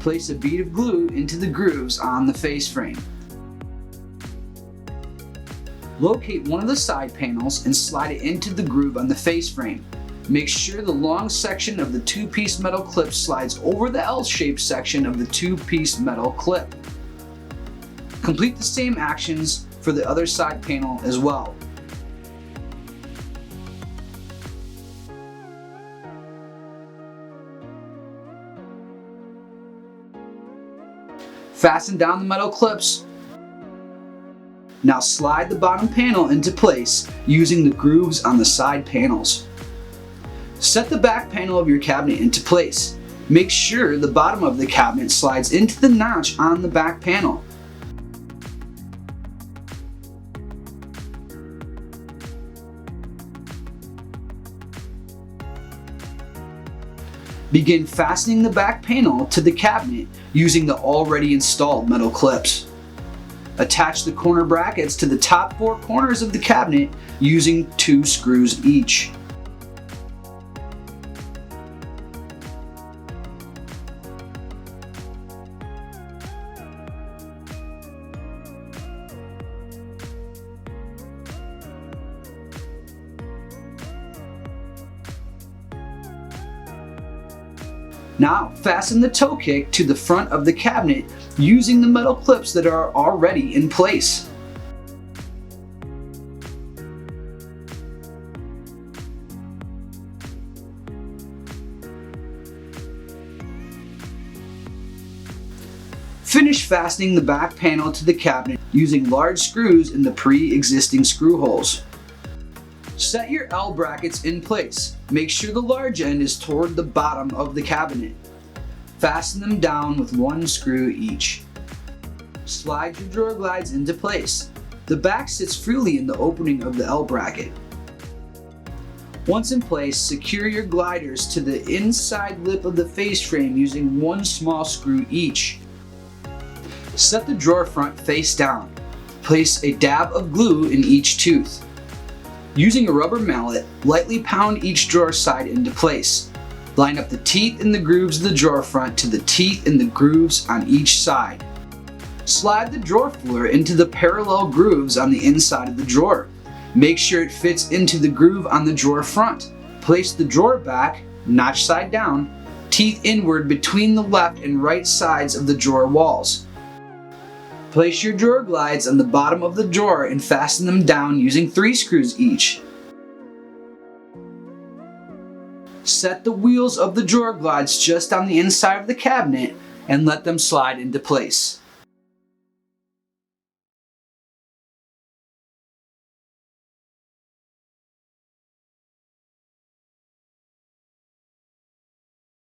place a bead of glue into the grooves on the face frame. Locate one of the side panels and slide it into the groove on the face frame. Make sure the long section of the two-piece metal clip slides over the L-shaped section of the two-piece metal clip. Complete the same actions for the other side panel as well. Fasten down the metal clips. Now slide the bottom panel into place using the grooves on the side panels. Set the back panel of your cabinet into place. Make sure the bottom of the cabinet slides into the notch on the back panel. Begin fastening the back panel to the cabinet using the already installed metal clips. Attach the corner brackets to the top 4 corners of the cabinet using 2 screws each. Now fasten the toe kick to the front of the cabinet using the metal clips that are already in place. Finish fastening the back panel to the cabinet using large screws in the pre-existing screw holes. Set your L brackets in place. Make sure the large end is toward the bottom of the cabinet. Fasten them down with 1 screw each. Slide your drawer glides into place. The back sits freely in the opening of the L bracket. Once in place, secure your gliders to the inside lip of the face frame using 1 small screw each. Set the drawer front face down. Place a dab of glue in each tooth. Using a rubber mallet, lightly pound each drawer side into place. Line up the teeth in the grooves of the drawer front to the teeth in the grooves on each side. Slide the drawer fuller into the parallel grooves on the inside of the drawer. Make sure it fits into the groove on the drawer front. Place the drawer back, notch side down, teeth inward between the left and right sides of the drawer walls. Place your drawer glides on the bottom of the drawer and fasten them down using 3 screws each. Set the wheels of the drawer glides just on the inside of the cabinet and let them slide into place.